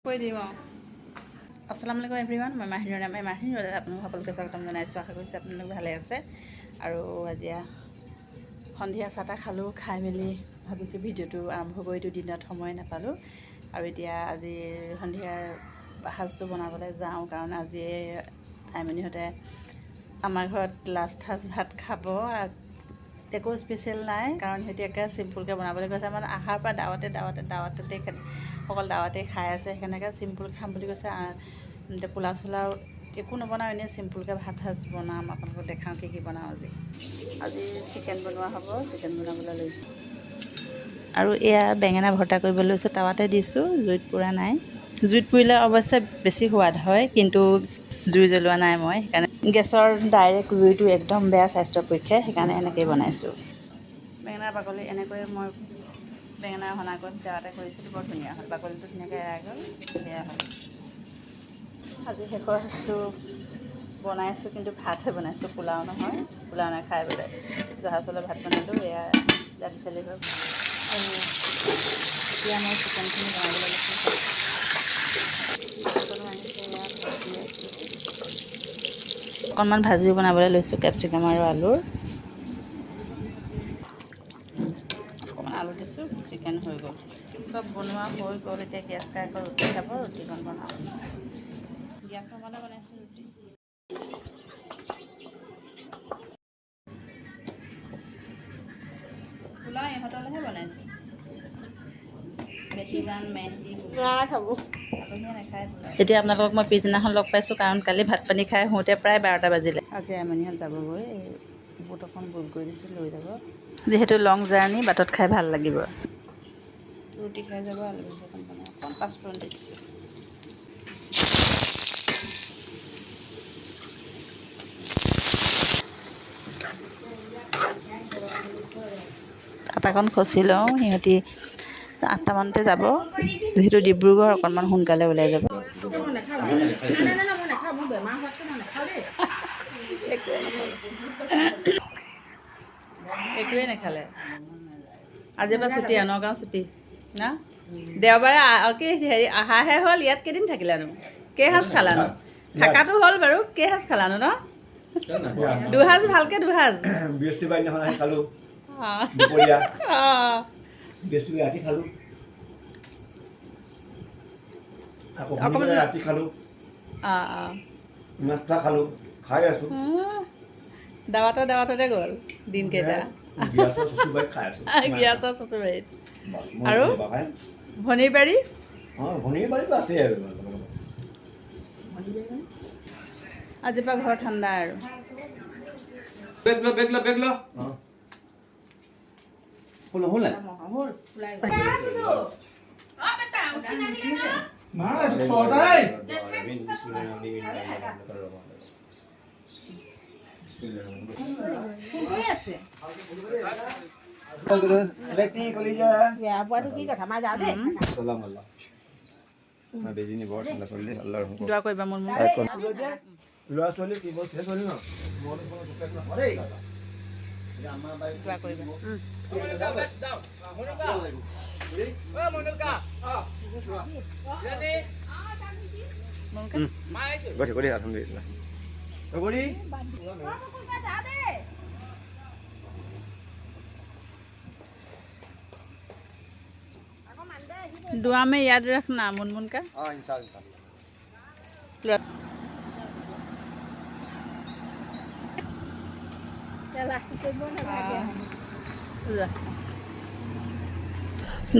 কৈ দিম আসসালামু আলাইকুম এভৰিৱান মই মাহিনুৰ নামে মাহিনুৰ আপোনালোক সকলোকে স্বাগতম জনাইছোঁ আশা কৰিছোঁ আপোনালোক ভালে আছে আৰু আজি সন্ধিয়া চাহ তাহ খালোঁ খাই মেলি ভাবিছোঁ ভিডিঅ'টো আৰম্ভ কৰি দিনত সময় নাপালোঁ আৰু এতিয়া আজি সন্ধিয়াৰ সাজটো বনাবলৈ যাওঁ কাৰণ আজি আইমণিহঁতে আমাৰ ঘৰত লাষ্ট সাজ ভাত খাব একো স্পেচিয়েল নাই কাৰণ সিহঁতে একে চিম্পুলকৈ বনাবলৈ কৈছে মানে আহাৰ পৰা দাৱততে সকল দাৱতে খাই আছে সেইকাৰণে চিম্পুল খাম বুলি কৈছে এতিয়া পোলাও চোলাও একো নবনাওঁ এনেই চিম্পুলকৈ ভাত সাজ বনাম আপোনালোকক দেখাওঁ কি বনাওঁ আজি চিকেন বনোৱা হ'ব চিকেন বনাবলৈ লৈছোঁ আৰু এয়া বেঙেনা ভৰ্তা কৰিবলৈ লৈছোঁ টাৱাতে দিছোঁ জুইত পুৰা নাই জুইত পুৰিলে অৱশ্যে বেছি সোৱাদ হয় কিন্তু জুই জ্বলোৱা নাই মই সেইকাৰণে গেছৰ ডাইৰেক্ট জুইটো একদম বেয়া স্বাস্থ্যৰ পক্ষে সেইকাৰণে এনেকৈয়ে বনাইছোঁ বেঙেনাৰ বাকলি এনেকৈ মই বেঙেনা সনা কৰি টাৱাতে কৰিছিলোঁ বৰ ধুনীয়া হ'ল বাকলিটো ধুনীয়াকৈ এৰাই গ'ল সেয়া হ'ল আজি শেষৰ সাজটো বনাইছোঁ কিন্তু ভাতহে বনাইছোঁ পোলাও নহয় পোলাও নাখাই বোলে জহা চাউলৰ ভাত বনালোঁ এয়া দালি চালি হ'ল আৰু এতিয়া মই চিকেনখিনি বনাবলৈ লৈছোঁ অকণমান ভাজিও বনাবলৈ লৈছোঁ কেপচিকাম আৰু আলুৰ অকণমান আলু দিছোঁ চিকেন হৈ গ'ল চব বনোৱা হৈ গ'ল এতিয়া গেছ খাই আকৌ ৰুটি খাব ৰুটিখন বনাওঁ গেছ নমালে বনাইছোঁ ৰুটি পোলাও ইহঁতলৈহে বনাইছোঁ বেছিজান মেহেন্দি খাব আলহীয়ে নাখায় এতিয়া আপোনালোকক মই পিছদিনাখন লগ পাইছোঁ কাৰণ কালি ভাত পানী খাই শুওঁতে প্ৰায় 12টা বাজিলে আজি আইমণিহঁত যাবগৈ বুট অকণ বইল কৰি দিছোঁ লৈ যাব যিহেতু লং জাৰ্ণি বাটত খাই ভাল লাগিব ৰুটি খাই যাব আলু ভাজি অকণ বনাই অকণ পাঁচফোৰণ দি দিছোঁ আটাকণ খচি লওঁ সিহঁতি 8টামানতে যাব যিহেতু ডিব্ৰুগড় অকণমান সোনকালে ওলাই যাব একোৱে নাখালে আজিৰ পৰা ছুটি নগাঁও ছুটি না দেওবাৰে কি হেৰি আহাহে হ'ল ইয়াত কেইদিন থাকিলানো কেইসাঁজ খালানো থাকাটো হ'ল বাৰু কেইসাঁজ খালানো ন দুসাঁজ ভালকৈ দুসাঁজ বৃহস্পতিবাৰ দিনাখন আহি খালোঁ বৃহস্পতিবাৰ ৰাতি খালোঁ আকৌ ৰাতি খালোঁ নাস্তা খালোঁ খাই আছোঁ দাৱাততে গ'ল দিনকেইটা গিয়াচৰ চচুবাৰীত আৰু ভনীৰ বাৰী ভনীৰ বাৰীটো আছে আৰু আজিৰ পৰা ঘৰ ঠাণ্ডা আৰু বেগ ল দোৱা কৰিবা মোৰ ল'ৰা ছোৱালী কি বল শেষ হ'ল ন দোৱা কৰিবা दुआ में याद रखना मुनमुन का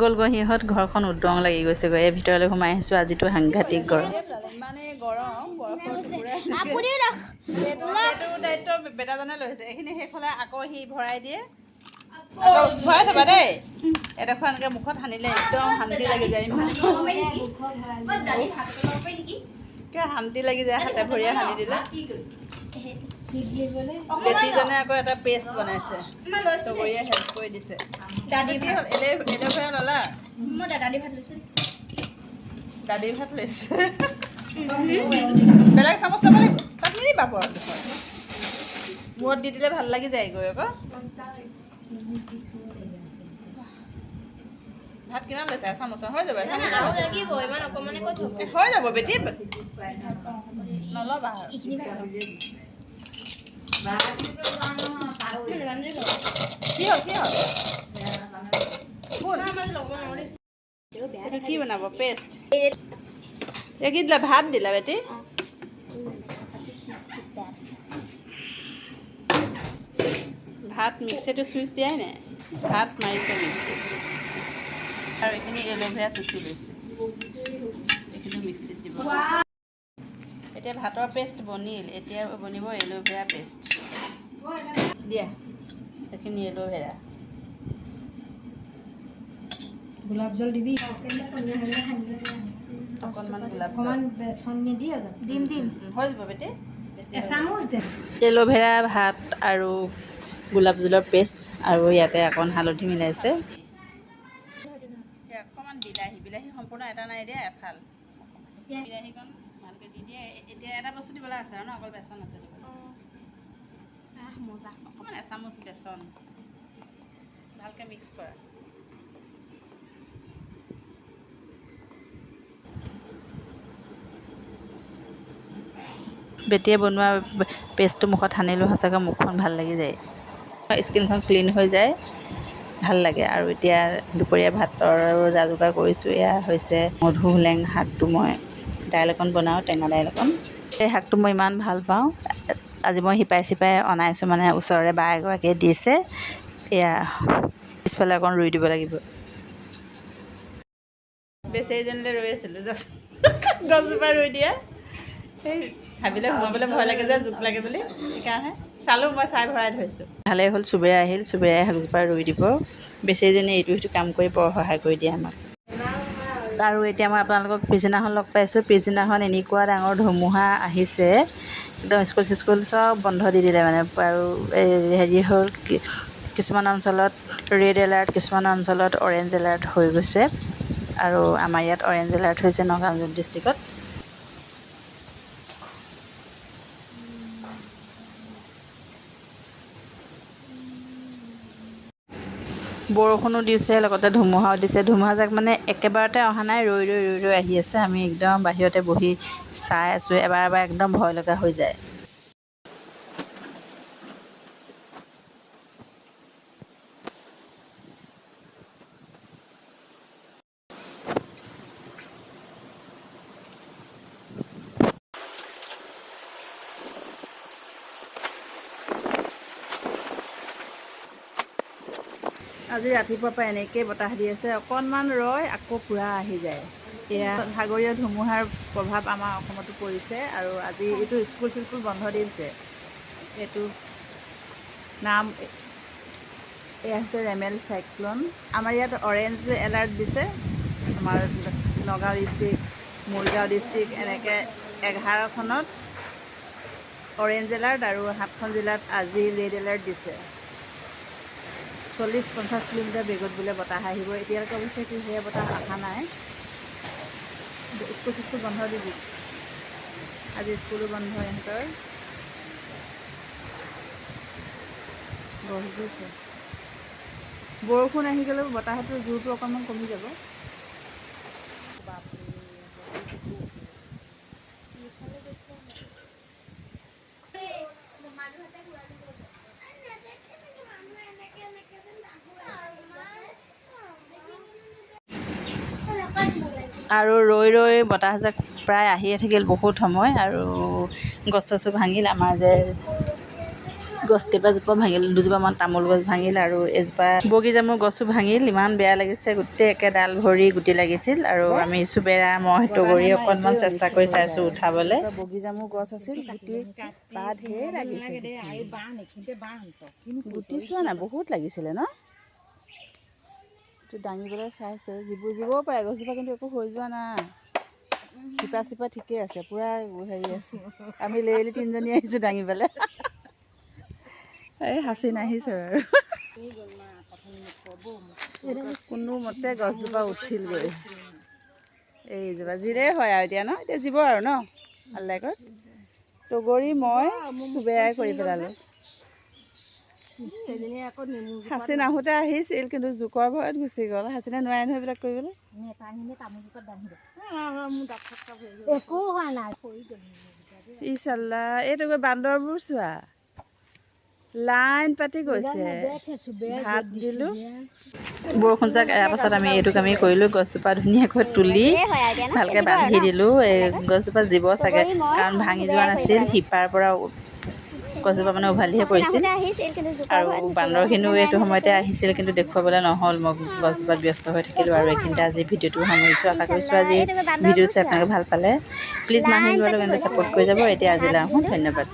গ'ল গৈ সিহঁত ঘৰখন উদং লাগি গৈছেগৈ এই ভিতৰলৈ সোমাই আহিছোঁ আজিতো সাংঘাতিক গৰম ইমানেই গৰম দায়িত্ব বেটাজনে লৈছে এইখিনি শেষ হ'লে আকৌ সি ভৰাই দিয়ে ভৰাই থবা দেই এডোখৰ এনেকৈ মুখত সানিলে একদম শান্তি লাগি যায় শান্তি লাগি যায় হাতে ভৰিয়ে সানি দিলে বেটীজনে আকৌ এটা পেষ্ট বনাইছে চবৰিয়ে হেল্প কৰি দিছে এলোভেৰা ল'লা দাদিৰ ভাত লৈছে বেলেগ চামুচ ল'ব লাগিব তাত নিদিবা পৰত মূৰত দি দিলে ভাল লাগি যায়গৈ আকৌ ভাত কিমান লৈছে চামুচৰ হৈ যাব চামুচৰ লাগিব ইমান অকমানে হৈ যাব বেটি নল'বা কি হ'ল এইটো কি বনাব পেষ্ট এই কি দিলা ভাত দিলা বেটি ভাত মিক্সিটো চুইচ দিয়াই নাই ভাত মাৰিছে মিক্সিত আৰু এইখিনি এল'ভেৰা চুচি লৈছে এইখিনি মিক্সিত দিব এতিয়া ভাতৰ পেষ্ট বনিল এতিয়া বনিব এল'ভেৰা পেষ্ট দিয়া এইখিনি এল'ভেৰা গোলাপ জল দিবি অকণমান গোলাপ অকণমান বেচন নিদি দিম হৈ যাব বেটি এচামুচ দে এল'ভেৰা ভাত আৰু গোলাপ জলৰ পেষ্ট আৰু ইয়াতে অকণ হালধি মিলাইছে অকণমান বিলাহী সম্পূৰ্ণ এটা নাই দিয়া এফাল বিলাহীকণ ভালকৈ দি দিয়ে এতিয়া এটা বস্তু দিবলৈ আছে আৰু ন অকল বেচন আছে মজা অকণমান এচামুচ বেচন ভালকৈ মিক্স কৰা বেটিয়ে বনোৱা পেষ্টটো মুখত সানিলোঁ সঁচাকৈ মুখখন ভাল লাগি যায় স্কিনখন ক্লিন হৈ যায় ভাল লাগে আৰু এতিয়া দুপৰীয়া ভাতৰ যা যোগাৰ কৰিছোঁ এয়া হৈছে মধুসোলেং শাকটো মই দাইল অকণ বনাওঁ টেঙা দাইল অকণ এই শাকটো মই ইমান ভাল পাওঁ আজি মই শিপাই অনাইছোঁ মানে ওচৰৰে বা এগৰাকীয়ে দিছে এয়া পিছফালে অকণ ৰুই দিব লাগিব বেচেৰীজনীলৈ ৰৈ আছিলোঁ জাষ্ট গছজোপা ৰুই দিয়া সেই ভাবিলে সোমাবলৈ ভয় লাগে যে জোক লাগে বুলি সেইকাৰণে চালোঁ মই চাই ভৰাই ধৰিছোঁ ভালেই হ'ল চুবেৰা আহিল চুবেৰাই শাকজোপা ৰুই দিব বেচেৰীজনীয়ে এইটো সিটো কাম কৰি বৰ সহায় কৰি দিয়ে আমাক আৰু এতিয়া মই আপোনালোকক পিছদিনাখন লগ পাইছোঁ পিছদিনাখন এনেকুৱা ডাঙৰ ধুমুহা আহিছে একদম স্কুল চব বন্ধ দি দিলে মানে আৰু হেৰি হ'ল কিছুমান অঞ্চলত ৰেড এলাৰ্ট কিছুমান অঞ্চলত অৰেঞ্জ এলাৰ্ট হৈ গৈছে আৰু আমাৰ ইয়াত অৰেঞ্জ এলাৰ্ট হৈছে নগাঁও ডিষ্ট্ৰিক্টত বৰষুণো দিছে লগতে ধুমুহাও দিছে ধুমুহাজাক মানে একেবাৰতে অহা নাই ৰৈ ৰৈ আহি আছে আমি একদম বাহিৰতে বহি চাই আছোঁ এবাৰ একদম ভয় লগা হৈ যায় আজি ৰাতিপুৱাৰ পৰা এনেকৈ বতাহ দি আছে অকণমান ৰয় আকৌ পূৰা আহি যায় এয়া সাগৰীয় ধুমুহাৰ প্ৰভাৱ আমাৰ অসমতো পৰিছে আৰু আজি এইটো স্কুল বন্ধ দিছে এইটো নাম এয়া হৈছে ৰেমেল চাইক্লন আমাৰ ইয়াত অৰেঞ্জ এলাৰ্ট দিছে আমাৰ নগাঁও ডিষ্ট্ৰিক্ট মৰিগাঁও ডিষ্ট্ৰিক্ট এনেকৈ 11খনত অৰেঞ্জ এলাৰ্ট আৰু 7খন জিলাত আজি ৰেড এলাৰ্ট দিছে 40-50 কিলোমিটাৰ বেগত বোলে বতাহ আহিব এতিয়ালৈকে অৱশ্যে কি সেয়া বতাহ অহা নাই স্কুল বন্ধ দিব আজি স্কুলো বন্ধ ইহঁতৰ বহিছে বৰষুণ আহি গ'লেও বতাহটোৰ জোৰটো অকণমান কমি যাব আৰু ৰৈ বতাহজাক প্ৰায় আহিয়ে থাকিল বহুত সময় আৰু গছ চছো ভাঙিল আমাৰ যে গছ কেইবাজোপা ভাঙিল দুজোপামান তামোল গছ ভাঙিল আৰু এজোপা বগীজামুৰ গছো ভাঙিল ইমান বেয়া লাগিছে গোটেই একে ডাল ভৰি গুটি লাগিছিল আৰু আমি চুবেৰা মই তগৰি অকণমান চেষ্টা কৰি চাইছোঁ উঠাবলৈ বগীজামুৰ গছ আছিল গুটি পাত ঢেৰ লাগিছে গুটি চোৱা নাই বহুত লাগিছিলে ন দাঙিবলৈ চাইছে জিবও পাৰে গছজোপা কিন্তু একো হৈ যোৱা নাই শিপা ঠিকেই আছে পূৰা হেৰি আছে আমি লেৰেলি 3জনী আহিছোঁ দাঙিবলৈ এই হাচিন আহিছে বাৰু কোনোমতে গছজোপা উঠিলগৈ এইজোপা জিৰে হয় আৰু এতিয়া ন এতিয়া জীৱ আৰু ন ভাল লাগত তগৰি মই চুবেৰাই কৰি পেলালোঁ সেইজনী আকৌ নেমু হাচিন আহোঁতে আহিছিল কিন্তু জোকৰ ভয়ত গুচি গ'ল। হাচিনে নোৱাৰে নহয় এইবিলাক কৰিবলৈ। একো হোৱা নাই ই চাল্লা এইটো গৈ বান্দৰবোৰ চোৱা লাইন পাতি গৈছে। ভাত দিলোঁ বৰষুণ যাক এৰাৰ পাছত আমি এইটো কামেই কৰিলোঁ। গছজোপা ধুনীয়াকৈ তুলি ভালকৈ বান্ধি দিলোঁ। এই গছজোপা জীৱ চাগে কাৰণ ভাঙি যোৱা নাছিল। শিপাৰ পৰা গছজোপা মানে উভালিহে পৰিছিল আৰু বান্দৰখিনিও এইটো সময়তে আহিছিল কিন্তু দেখুৱাবলৈ নহ'ল। মই গছজোপাত ব্যস্ত হৈ থাকিলোঁ আৰু এইখিনিতে আজি ভিডিঅ'টো সামৰিছোঁ। আশা কৰিছোঁ আজি ভিডিঅ' চাই আপোনালোকে ভাল পালে। প্লিজ মানুহে লোৱাৰ লগে ছাপোৰ্ট কৰি যাব। এতিয়া আজিলৈ আহোঁ, ধন্যবাদ।